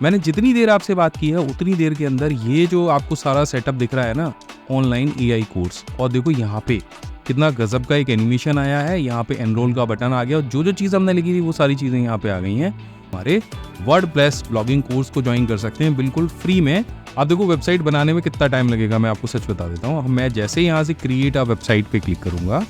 मैंने जितनी देर आपसे बात की है उतनी देर के अंदर ये जो आपको सारा सेटअप दिख रहा है ना, ऑनलाइन एआई कोर्स, और देखो यहाँ पे कितना गजब का एक एनिमेशन आया है, यहाँ पे एनरोल का बटन आ गया और जो जो चीज़ हमने लिखी थी वो सारी चीज़ें यहाँ पे आ गई हैं। हमारे वर्डप्रेस ब्लॉगिंग कोर्स को ज्वाइन कर सकते हैं बिल्कुल फ्री में। आप देखो वेबसाइट बनाने में कितना टाइम लगेगा, मैं आपको सच बता देता हूँ। मैं जैसे यहाँ से क्रिएट अ वेबसाइट पे क्लिक करूँगा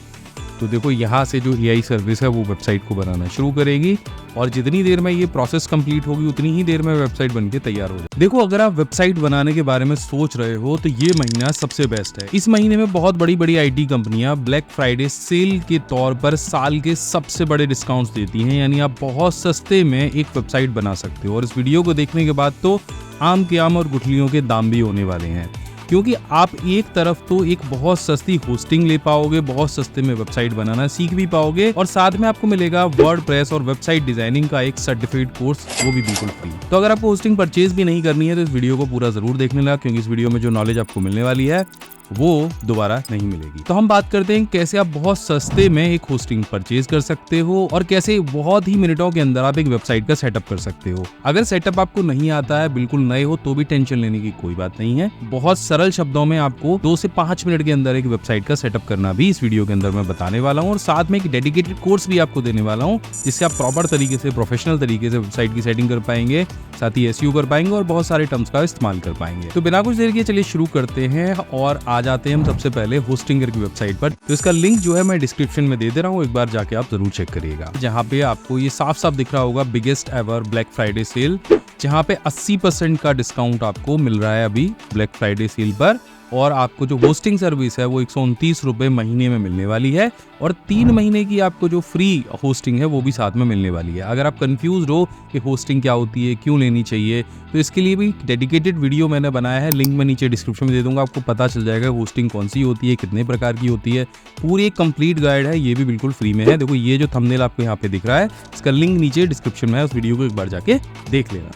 तो देखो यहाँ से जो एआई सर्विस है वो वेबसाइट को बनाना शुरू करेगी और जितनी देर में ये प्रोसेस कंप्लीट होगी उतनी ही देर में वेबसाइट बनके तैयार हो जाएगी। देखो अगर आप वेबसाइट बनाने के बारे में सोच रहे हो तो ये महीना सबसे बेस्ट है। इस महीने में बहुत बड़ी बड़ी आईटी कंपनियां ब्लैक फ्राइडे सेल के तौर पर साल के सबसे बड़े डिस्काउंट्स देती हैं, यानी आप बहुत सस्ते में एक वेबसाइट बना सकते हो। और इस वीडियो को देखने के बाद तो आम के आम और गुठलियों के दाम भी होने वाले हैं, क्योंकि आप एक तरफ तो एक बहुत सस्ती होस्टिंग ले पाओगे, बहुत सस्ते में वेबसाइट बनाना सीख भी पाओगे और साथ में आपको मिलेगा वर्डप्रेस और वेबसाइट डिजाइनिंग का एक सर्टिफिकेट कोर्स, वो भी बिल्कुल फ्री। तो अगर आपको होस्टिंग परचेज भी नहीं करनी है तो इस वीडियो को पूरा जरूर देखने लगा, क्योंकि इस वीडियो में जो नॉलेज आपको मिलने वाली है वो दोबारा नहीं मिलेगी। तो हम बात करते हैं कैसे आप बहुत सस्ते में एक होस्टिंग परचेज कर सकते हो और कैसे बहुत ही मिनटों के अंदर आप एक वेबसाइट का सेटअप कर सकते हो। अगर सेटअप आपको नहीं आता है, बिल्कुल नए हो, तो भी टेंशन लेने की कोई बात नहीं है। बहुत सरल शब्दों में आपको 2 से 5 मिनट के अंदर एक वेबसाइट का सेटअप करना भी इस वीडियो के अंदर मैं बताने वाला हूँ और साथ में एक डेडिकेटेड कोर्स भी आपको देने वाला हूँ, जिससे आप प्रॉपर तरीके से, प्रोफेशनल तरीके से वेबसाइट की सेटिंग कर पाएंगे, साथ ही एसईओ कर पाएंगे और बहुत सारे टर्म्स का इस्तेमाल कर पाएंगे। तो बिना कुछ देर के चलिए शुरू करते हैं और आ जाते हैं हम सबसे पहले होस्टिंगर की वेबसाइट पर। तो इसका लिंक जो है मैं डिस्क्रिप्शन में दे रहा हूँ, एक बार जाके आप जरूर चेक करिएगा। जहाँ पे आपको ये साफ साफ दिख रहा होगा biggest ever black Friday sale, जहाँ पे 80% का डिस्काउंट आपको मिल रहा है अभी ब्लैक फ्राइडे सेल पर। और आपको जो होस्टिंग सर्विस है वो 129 रुपए महीने में मिलने वाली है और 3 महीने की आपको जो फ्री होस्टिंग है वो भी साथ में मिलने वाली है। अगर आप कंफ्यूज हो कि होस्टिंग क्या होती है, क्यों लेनी चाहिए, तो इसके लिए भी डेडिकेटेड वीडियो मैंने बनाया है, लिंक मैं नीचे डिस्क्रिप्शन में दे दूंगा, आपको पता चल जाएगा होस्टिंग कौन सी होती है, कितने प्रकार की होती है। पूरी एक कंप्लीट गाइड है, ये भी बिल्कुल फ्री में है। देखो ये जो थंबनेल आपको यहाँ पे दिख रहा है, इसका लिंक नीचे डिस्क्रिप्शन में है, उस वीडियो को एक बार जाके देख लेना।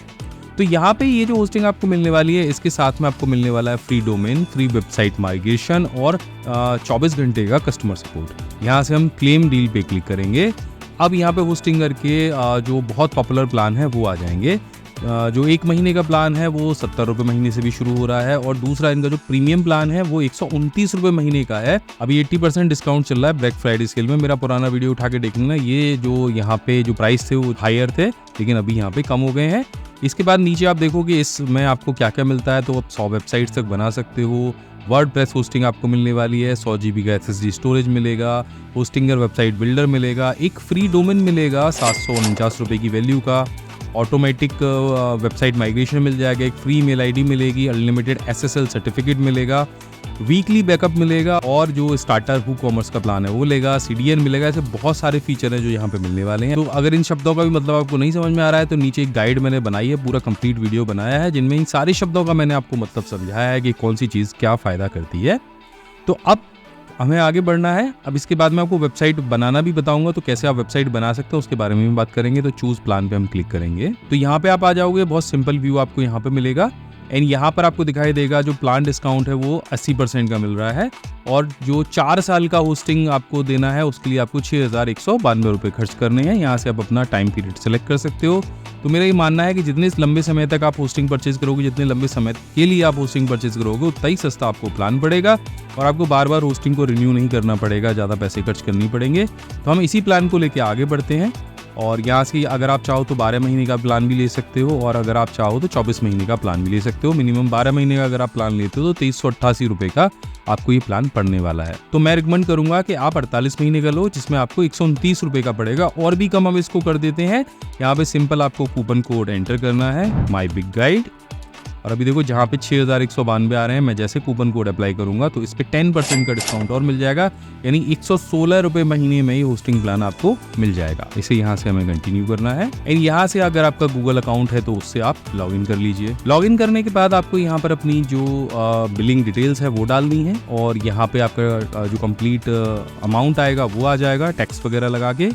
तो यहाँ पे ये जो होस्टिंग आपको मिलने वाली है, इसके साथ में आपको मिलने वाला है free domain, free website migration और 24 घंटे का कस्टमर सपोर्ट। यहाँ से हम क्लेम डील पे क्लिक करेंगे। अब यहाँ पे होस्टिंग करके जो बहुत पॉपुलर प्लान है वो आ जाएंगे। जो 1 महीने का प्लान है वो 70 रुपये महीने से भी शुरू हो रहा है और दूसरा इनका जो प्रीमियम प्लान है वो 129 रुपये महीने का है। अभी 80% डिस्काउंट चल रहा है ब्लैक फ्राइडे सेल में। मेरा पुराना वीडियो उठा के देख लेना, ये जो यहाँ पे जो प्राइस थे वो हायर थे, लेकिन अभी यहाँ पे कम हो गए हैं। इसके बाद नीचे आप देखोगे इसमें आपको क्या क्या मिलता है, तो आप 100 वेबसाइट्स तक बना सकते हो। वर्डप्रेस होस्टिंग आपको मिलने वाली है, 100 GB का SSD स्टोरेज मिलेगा, होस्टिंगर वेबसाइट बिल्डर मिलेगा, एक फ्री डोमेन मिलेगा 749 रुपये की वैल्यू का, ऑटोमेटिक वेबसाइट माइग्रेशन मिल जाएगा, एक फ्री मेल आईडी मिलेगी, अनलिमिटेड SSL सर्टिफिकेट मिलेगा, वीकली बैकअप मिलेगा और जो स्टार्टर वू कॉमर्स का प्लान है वो लेगा, CDN मिलेगा। ऐसे बहुत सारे फीचर हैं जो यहाँ पे मिलने वाले हैं। तो अगर इन शब्दों का भी मतलब आपको नहीं समझ में आ रहा है तो नीचे एक गाइड मैंने बनाई है, पूरा कंप्लीट वीडियो बनाया है, जिनमें इन सारे शब्दों का मैंने आपको मतलब समझाया है कि कौन सी चीज़ क्या फ़ायदा करती है। तो अब हमें आगे बढ़ना है। अब इसके बाद मैं आपको वेबसाइट बनाना भी बताऊंगा, तो कैसे आप वेबसाइट बना सकते हो उसके बारे में भी बात करेंगे। तो चूज प्लान पे हम क्लिक करेंगे तो यहाँ पे आप आ जाओगे, बहुत सिंपल व्यू आपको यहाँ पे मिलेगा एंड यहाँ पर आपको दिखाई देगा जो प्लान डिस्काउंट है वो 80% का मिल रहा है और जो 4 साल का होस्टिंग आपको देना है उसके लिए आपको 6192 रुपये खर्च करने हैं। यहाँ से आप अपना टाइम पीरियड सेलेक्ट कर सकते हो। तो मेरा ये मानना है कि जितने लंबे समय तक आप होस्टिंग परचेज करोगे, जितने लंबे समय के लिए आप होस्टिंग परचेज करोगे, उतना ही सस्ता आपको प्लान पड़ेगा और आपको बार बार होस्टिंग को रिन्यू नहीं करना पड़ेगा, ज़्यादा पैसे खर्च करनी पड़ेंगे। तो हम इसी प्लान को लेकर आगे बढ़ते हैं और यहाँ से अगर आप चाहो तो 12 महीने का प्लान भी ले सकते हो और अगर आप चाहो तो 24 महीने का प्लान भी ले सकते हो। मिनिमम 12 महीने का अगर आप प्लान लेते हो तो 2388 रुपये का आपको ये प्लान पड़ने वाला है। तो मैं रिकमेंड करूंगा कि आप 48 महीने का लो, जिसमें आपको 129 रुपये का पड़ेगा। और भी कम हम इसको कर देते हैं। यहाँ पे सिंपल आपको कूपन कोड एंटर करना है, माई बिग गाइड, और अभी देखो जहाँ पे 6192 आ रहे हैं, मैं जैसे कूपन कोड अप्लाई करूंगा तो इस पे 10% का डिस्काउंट और मिल जाएगा, यानी 116 रुपये महीने में ही होस्टिंग प्लान आपको मिल जाएगा। इसे यहाँ से हमें कंटिन्यू करना है एंड यहाँ से अगर आपका गूगल अकाउंट है तो उससे आप लॉगिन कर लीजिए। लॉगिन करने के बाद आपको यहाँ पर अपनी जो बिलिंग डिटेल्स है वो डालनी है और यहाँ पे आपका जो कंप्लीट अमाउंट आएगा वो आ जाएगा टैक्स वगैरह लगा के।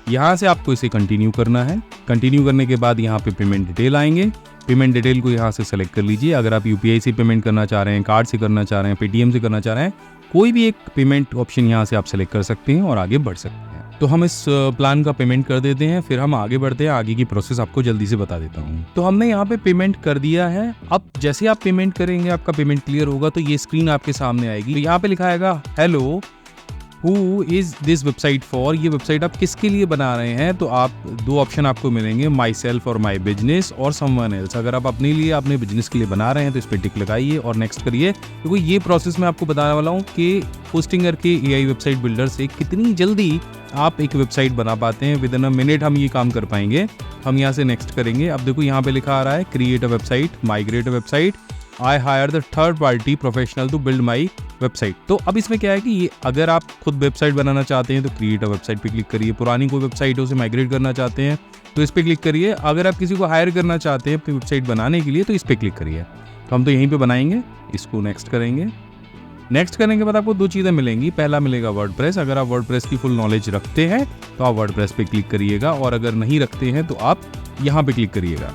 यहाँ से आपको इसे कंटिन्यू करना है। कंटिन्यू करने के बाद यहाँ पे पेमेंट डिटेल आएंगे। पेमेंट डिटेल को यहाँ से सेलेक्ट कर लीजिए। अगर आप UPI से पेमेंट करना चाह रहे हैं, कार्ड से करना चाह रहे हैं, पेटीएम से करना चाह रहे हैं, कोई भी एक पेमेंट ऑप्शन यहाँ से आप सेलेक्ट कर सकते हैं और आगे बढ़ सकते हैं। तो हम इस प्लान का पेमेंट कर देते हैं, फिर हम आगे बढ़ते हैं। आगे की प्रोसेस आपको जल्दी से बता देता हूँ। तो हमने यहाँ पे पेमेंट कर दिया है। अब जैसे आप पेमेंट करेंगे, आपका पेमेंट क्लियर होगा तो ये स्क्रीन आपके सामने आएगी। तो यहाँ पे लिखा आएगा hello who is this website for. ये वेबसाइट आप किसके लिए बना रहे हैं? तो आप दो ऑप्शन आपको मिलेंगे, माई सेल्फ और माई बिजनेस और समवन एल्स। अगर आप अपने लिए, अपने बिजनेस के लिए बना रहे हैं तो इस पर टिक लगाइए और नेक्स्ट करिए। क्योंकि ये प्रोसेस मैं आपको बताने वाला हूँ कि होस्टिंगर के AI वेबसाइट बिल्डर से कितनी जल्दी आप एक वेबसाइट बना पाते हैं। विद इन अ मिनट हम ये काम कर पाएंगे। हम यहाँ से नेक्स्ट करेंगे। अब देखो यहाँ पे लिखा आ रहा है create a website, migrate a website, I hire the third party professional to build my website. तो अब इसमें क्या है कि ये अगर आप खुद वेबसाइट बनाना चाहते हैं तो क्रिएट अ वेबसाइट पे क्लिक करिए। पुरानी कोई वेबसाइट है उसे माइग्रेट करना चाहते हैं तो इस पे क्लिक करिए। अगर आप किसी को हायर करना चाहते हैं अपनी वेबसाइट बनाने के लिए तो इस पे क्लिक करिए। तो हम तो यहीं पे बनाएंगे, इसको नेक्स्ट करेंगे। नेक्स्ट करने के बाद आपको दो चीज़ें मिलेंगी। पहला मिलेगा वर्डप्रेस। अगर आप वर्डप्रेस की फुल नॉलेज रखते हैं तो आप वर्डप्रेस पे क्लिक करिएगा, और अगर नहीं रखते हैं तो आप यहाँ पे क्लिक करिएगा।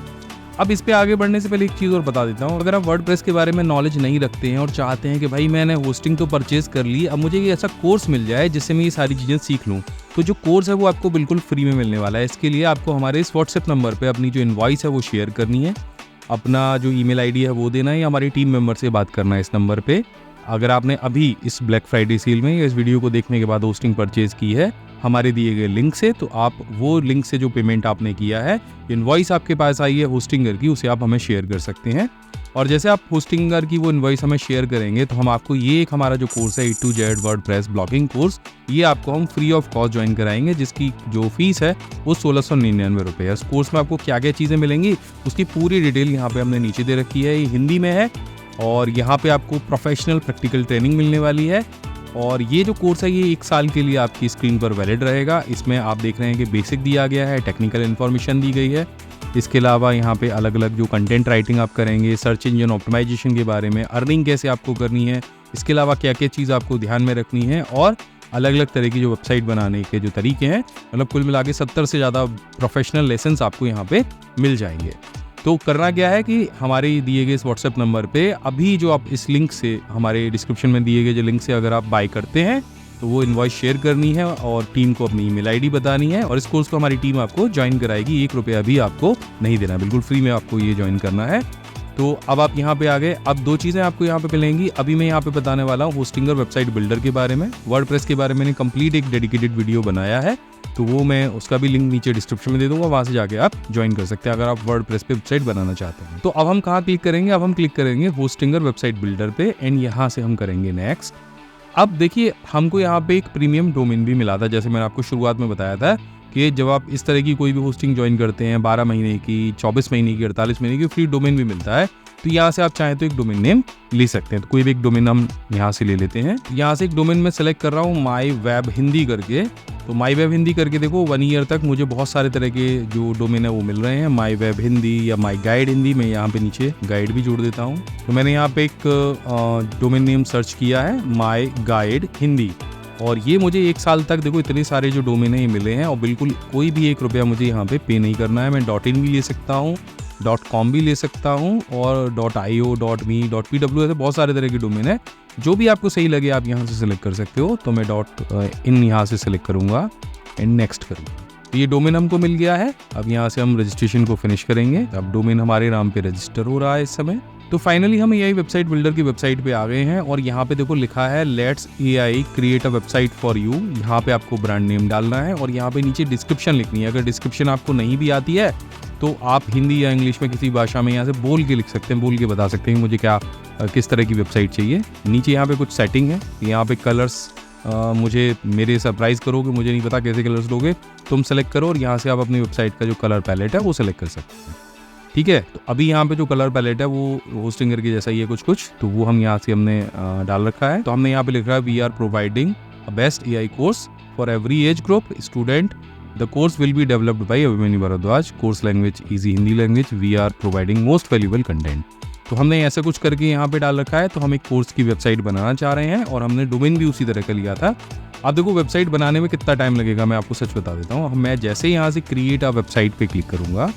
अब इस पे आगे बढ़ने से पहले एक चीज़ और बता देता हूँ। अगर आप वर्डप्रेस के बारे में नॉलेज नहीं रखते हैं और चाहते हैं कि भाई मैंने होस्टिंग तो परचेज कर ली, अब मुझे ये ऐसा कोर्स मिल जाए जिससे मैं ये सारी चीज़ें सीख लूँ, तो जो कोर्स है वो आपको बिल्कुल फ्री में मिलने वाला है। इसके लिए आपको हमारे इस व्हाट्सएप नंबर पर अपनी जो इनवॉइस है वो शेयर करनी है, अपना जो ईमेल आईडी है वो देना है, या हमारी टीम मेंबर से बात करना है इस नंबर पे। अगर आपने अभी इस ब्लैक फ्राइडे सेल में या इस वीडियो को देखने के बाद होस्टिंग परचेज की है हमारे दिए गए लिंक से, तो आप वो लिंक से जो पेमेंट आपने किया है, इनवॉइस आपके पास आई है होस्टिंगर की, उसे आप हमें शेयर कर सकते हैं। और जैसे आप होस्टिंगर की वो इनवॉइस हमें शेयर करेंगे तो हम आपको ये एक हमारा जो कोर्स है A to Z WordPress blogging course, ये आपको हम फ्री ऑफ कॉस्ट ज्वाइन कराएंगे, जिसकी जो फीस है वो 1699 रुपये है। इस कोर्स में आपको क्या क्या चीज़ें मिलेंगी उसकी पूरी डिटेल यहाँ पे हमने नीचे दे रखी है। ये हिंदी में है और यहाँ पे आपको प्रोफेशनल प्रैक्टिकल ट्रेनिंग मिलने वाली है। और ये जो कोर्स है ये 1 साल के लिए आपकी स्क्रीन पर वैलिड रहेगा। इसमें आप देख रहे हैं कि बेसिक दिया गया है, टेक्निकल इन्फॉर्मेशन दी गई है। इसके अलावा यहाँ पे अलग अलग जो कंटेंट राइटिंग आप करेंगे, सर्च इंजन ऑप्टिमाइजेशन के बारे में, अर्निंग कैसे आपको करनी है, इसके अलावा क्या क्या चीज़ आपको ध्यान में रखनी है, और अलग अलग तरह की जो वेबसाइट बनाने के जो तरीके हैं, मतलब कुल मिला के 70 से ज़्यादा प्रोफेशनल लेसन्स आपको यहाँ पे मिल जाएंगे। तो करना क्या है कि हमारे दिए गए इस व्हाट्सएप नंबर पे अभी जो आप इस लिंक से, हमारे डिस्क्रिप्शन में दिए गए जो लिंक से अगर आप बाय करते हैं तो वो इनवॉइस शेयर करनी है और टीम को अपनी ईमेल आईडी बतानी है, और इस कोर्स को हमारी टीम आपको ज्वाइन कराएगी। 1 रुपया भी आपको नहीं देना, बिल्कुल फ्री में आपको ये ज्वाइन करना है। तो अब आप यहाँ पे आ गए। अब दो चीज़ें आपको यहाँ पे मिलेंगी। अभी मैं यहाँ पे बताने वाला हूँ होस्टिंगर वेबसाइट बिल्डर के बारे में। वर्डप्रेस के बारे में मैंने कंप्लीट एक डेडिकेटेड वीडियो बनाया है, तो वो मैं उसका भी लिंक नीचे डिस्क्रिप्शन में दे दूंगा, वहाँ से जाके आप ज्वाइन कर सकते हैं अगर आप वर्डप्रेस पे वेबसाइट बनाना चाहते हैं। तो अब हम कहाँ क्लिक करेंगे? अब हम क्लिक करेंगे होस्टिंगर वेबसाइट बिल्डर पे, एंड यहाँ से हम करेंगे नेक्स्ट। अब देखिए हमको यहाँ पे एक प्रीमियम डोमेन भी मिला था, जैसे मैंने आपको शुरुआत में बताया था कि जब आप इस तरह की कोई भी होस्टिंग ज्वाइन करते हैं 12 महीने की, 24 महीने की, 48 महीने की फ्री डोमेन भी मिलता है। तो यहाँ से आप चाहें तो एक डोमेन नेम ले सकते हैं। तो कोई भी एक डोमेन हम यहाँ से ले लेते हैं। यहाँ से एक डोमेन में सेलेक्ट कर रहा हूँ माई वेब हिंदी करके। तो माई वेब हिंदी करके देखो 1 ईयर तक मुझे बहुत सारे तरह के जो डोमेन है वो मिल रहे हैं। माई वेब हिंदी या माई गाइड हिंदी, मैं यहाँ पे नीचे गाइड भी जोड़ देता हूँ। तो मैंने यहाँ पे एक डोमेन नेम सर्च किया है माई गाइड हिंदी, और ये मुझे 1 साल तक देखो इतने सारे जो डोमेन है ये मिले हैं, और बिल्कुल कोई भी 1 रुपया मुझे यहाँ पे पे नहीं करना है। मैं .in भी ले सकता हूँ, .com भी ले सकता हूँ, और .io, .me, .pw, ऐसे बहुत सारे तरह के डोमेन है। जो भी आपको सही लगे आप यहाँ से सिलेक्ट कर सकते हो। तो मैं .in यहाँ से सिलेक्ट करूँगा एंड नेक्स्ट करूँगा। तो ये डोमेन हमको मिल गया है। अब यहाँ से हम रजिस्ट्रेशन को फिनिश करेंगे। अब डोमेन हमारे नाम पे रजिस्टर हो रहा है इस समय। तो फाइनली हम AI वेबसाइट बिल्डर की वेबसाइट पे आ गए हैं, और यहाँ पे देखो लिखा है let's AI create a website for you. यहाँ पे आपको ब्रांड नेम डालना है और यहाँ पे नीचे डिस्क्रिप्शन लिखनी है। अगर डिस्क्रिप्शन आपको नहीं भी आती है तो आप हिंदी या इंग्लिश में किसी भाषा में यहाँ से बोल के लिख सकते हैं, बोल के बता सकते हैं मुझे क्या किस तरह की वेबसाइट चाहिए। नीचे यहाँ पे कुछ सेटिंग है, यहाँ पे कलर्स मुझे मेरे सरप्राइज़ करोगे, मुझे नहीं पता कैसे कलर्स लोगे, तुम सेलेक्ट करो और यहाँ से आप अपनी वेबसाइट का जो कलर पैलेट है वो सेलेक्ट कर सकते हैं। ठीक है, तो अभी यहाँ पे जो कलर पैलेट है वो होस्टिंगर की जैसा ही है कुछ, तो वो हम यहाँ से हमने डाल रखा है। तो हमने यहाँ पे लिखा है we are providing a best AI course for every age group student. The course will be developed by Abhimanyu Bhardwaj. Course language easy Hindi language. We are providing most valuable content. तो हमने ऐसा कुछ करके यहाँ पे डाल रखा है। तो हम एक कोर्स की वेबसाइट बनाना चाह रहे हैं और हमने डोमेन भी उसी तरह का लिया था। अब देखो वेबसाइट बनाने में कितना टाइम लगेगा मैं आपको सच बता देता हूँ। मैं जैसे यहाँ से क्रिएट अ वेबसाइट पे क्लिक करूँगा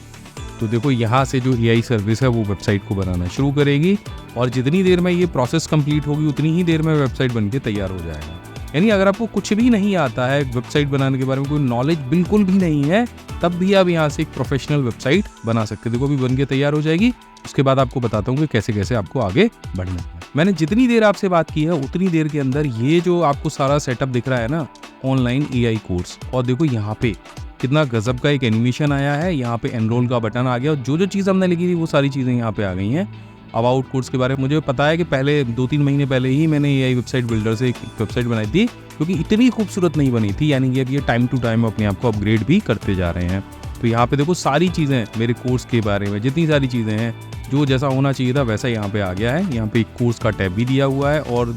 तो देखो यहाँ से जो AI सर्विस है वो वेबसाइट को बनाना शुरू करेगी, और जितनी देर में ये प्रोसेस कंप्लीट होगी उतनी ही देर में वेबसाइट बनके तैयार हो जाएगा। यानी अगर आपको कुछ भी नहीं आता है, वेबसाइट बनाने के बारे में कोई नॉलेज बिल्कुल भी नहीं है, तब भी आप यहाँ से एक प्रोफेशनल वेबसाइट बना सकते हैं। देखो अभी बन के तैयार हो जाएगी, उसके बाद आपको बताता हूँ कि कैसे कैसे आपको आगे बढ़ना है। मैंने जितनी देर आपसे बात की है उतनी देर के अंदर ये जो आपको सारा सेटअप दिख रहा है ना, ऑनलाइन AI कोर्स, और देखो यहाँ पे कितना गजब का एक एनिमेशन आया है, यहाँ पे एनरोल का बटन आ गया और जो चीज़ हमने लिखी थी वो सारी चीज़ें यहाँ पे आ गई हैं। अबाउट कोर्स के बारे में मुझे पता है कि पहले 2-3 महीने पहले ही मैंने AI वेबसाइट बिल्डर से एक वेबसाइट बनाई थी, क्योंकि इतनी खूबसूरत नहीं बनी थी। यानी कि अब ये टाइम टू टाइम अपने आप को अपग्रेड भी करते जा रहे हैं। तो यहाँ पे देखो सारी चीज़ें मेरे कोर्स के बारे में, जितनी सारी चीज़ें हैं, जो जैसा होना चाहिए था वैसा यहाँ पे आ गया है। यहाँ पे एक कोर्स का टैब भी दिया हुआ है और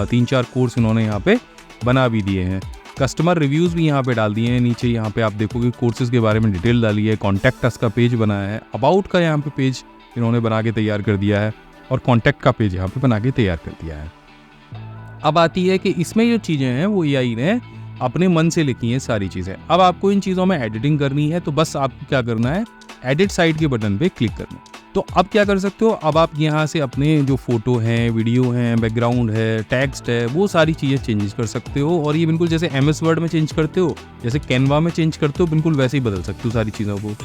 3-4 कोर्स इन्होंने यहाँ पे बना भी दिए हैं। कस्टमर रिव्यूज़ भी यहाँ पे डाल दिए हैं। नीचे यहाँ पे आप देखोगे कोर्सेज के बारे में डिटेल डाली है, कॉन्टैक्ट अस का पेज बनाया है, अबाउट का यहाँ पे पेज इन्होंने बना के तैयार कर दिया है और कॉन्टैक्ट का पेज यहाँ पे बना के तैयार कर दिया है। अब आती है कि इसमें जो चीज़ें हैं वो AI ने अपने मन से लिखी हैं सारी चीज़ें। अब आपको इन चीज़ों में एडिटिंग करनी है तो बस आपको क्या करना है, एडिट साइड के बटन पे क्लिक करना है। तो अब क्या कर सकते हो, अब आप यहाँ से अपने जो फोटो हैं, वीडियो हैं, बैकग्राउंड है, टेक्स्ट है, वो सारी चीज़ें चेंज कर सकते हो। और ये बिल्कुल जैसे MS वर्ड में चेंज करते हो, जैसे कैनवा में चेंज करते हो, बिल्कुल वैसे ही बदल सकते हो सारी चीज़ों को।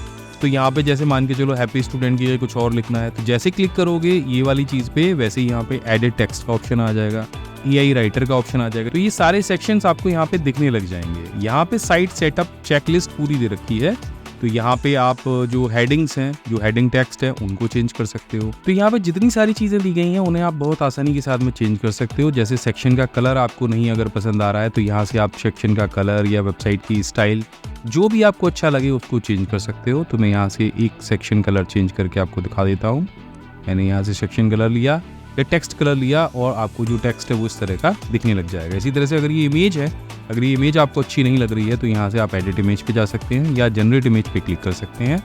तो यहाँ पे जैसे मान के चलो हैप्पी स्टूडेंट की कुछ और लिखना है, तो जैसे क्लिक करोगे ये वाली चीज़ पे, वैसे ही यहाँ पे एडिट टेक्स्ट का ऑप्शन आ जाएगा, AI राइटर का ऑप्शन आ जाएगा। तो ये सारे सेक्शंस आपको यहाँ पे दिखने लग जाएंगे। यहाँ पे साइट सेटअप चेकलिस्ट पूरी दे रखी है। तो यहाँ पे आप जो हेडिंग्स हैं, जो हेडिंग टेक्स्ट है, उनको चेंज कर सकते हो। तो यहाँ पे जितनी सारी चीज़ें दी गई हैं उन्हें आप बहुत आसानी के साथ में चेंज कर सकते हो। जैसे सेक्शन का कलर आपको नहीं अगर पसंद आ रहा है तो यहाँ से आप सेक्शन का कलर या वेबसाइट की स्टाइल जो भी आपको अच्छा लगे उसको चेंज कर सकते हो। तो मैं यहाँ से एक सेक्शन कलर चेंज करके आपको दिखा देता हूँ। मैंने यहाँ से सेक्शन कलर लिया या टेक्स्ट कलर लिया और आपको जो टेक्स्ट है वो इस तरह का दिखने लग जाएगा। इसी तरह से अगर ये इमेज है, अगर ये इमेज आपको अच्छी नहीं लग रही है तो यहाँ से आप एडिट इमेज पे जा सकते हैं या जनरेट इमेज पे क्लिक कर सकते हैं।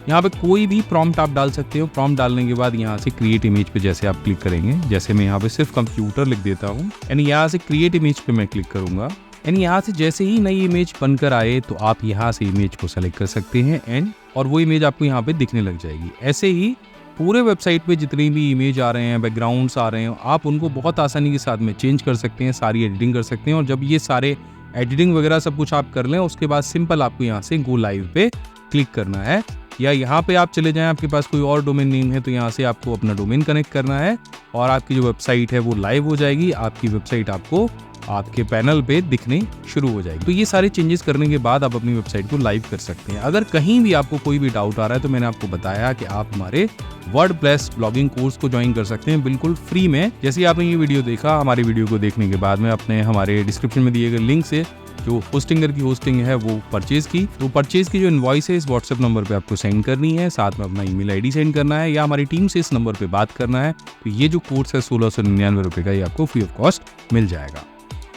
यहाँ पे कोई भी प्रॉम्प्ट आप डाल सकते हो। प्रॉम्प्ट डालने के बाद यहाँ से क्रिएट इमेज पे जैसे आप क्लिक करेंगे, जैसे मैं यहाँ पे सिर्फ कंप्यूटर लिख देता हूँ एंड यहाँ से क्रिएट इमेज पे मैं क्लिक करूँगा एंड यहाँ से जैसे ही नई इमेज बनकर आए तो आप यहाँ से इमेज को सेलेक्ट कर सकते हैं एंड और वो इमेज आपको यहाँ पे दिखने लग जाएगी। ऐसे ही पूरे वेबसाइट पे जितनी भी इमेज आ रहे हैं, बैकग्राउंड्स आ रहे हैं, आप उनको बहुत आसानी के साथ में चेंज कर सकते हैं, सारी एडिटिंग कर सकते हैं। और जब ये सारे एडिटिंग वगैरह सब कुछ आप कर लें उसके बाद सिंपल आपको यहाँ से गो लाइव पे क्लिक करना है या यहाँ पे आप चले जाएं, आपके पास कोई और डोमेन नेम है तो यहाँ से आपको अपना डोमेन कनेक्ट करना है और आपकी जो वेबसाइट है वो लाइव हो जाएगी। आपकी वेबसाइट आपको आपके पैनल पे दिखने शुरू हो जाएगी। तो ये सारे चेंजेस करने के बाद आप अपनी वेबसाइट को लाइव कर सकते हैं। अगर कहीं भी आपको कोई भी डाउट आ रहा है तो मैंने आपको बताया कि आप हमारे वर्डप्रेस ब्लॉगिंग कोर्स को ज्वाइन कर सकते हैं बिल्कुल फ्री में। जैसे आपने ये वीडियो देखा, हमारे वीडियो को देखने के बाद में अपने हमारे डिस्क्रिप्शन में दिए गए लिंक से जो होस्टिंगर की होस्टिंग है वो परचेज की, तो परचेज की जो इनवॉइस है इस व्हाट्सएप नंबर पे आपको सेंड करनी है, साथ में अपना ईमेल आईडी सेंड करना है या हमारी टीम से इस नंबर पे बात करना है। तो ये जो कोर्स है 1699 रुपये का, ये आपको फ्री ऑफ कॉस्ट मिल जाएगा।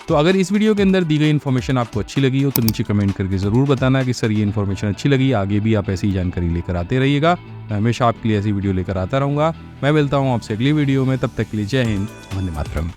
तो अगर इस वीडियो के अंदर दी गई इन्फॉर्मेशन आपको अच्छी लगी हो तो नीचे कमेंट करके ज़रूर बताना कि सर ये इन्फॉर्मेशन अच्छी लगी, आगे भी आप ऐसी जानकारी लेकर आते रहिएगा। मैं हमेशा आपके लिए ऐसी वीडियो लेकर आता रहूँगा। मैं मिलता हूँ आपसे अगली वीडियो में, तब तक के लिए जय हिंद, वंदे मातरम।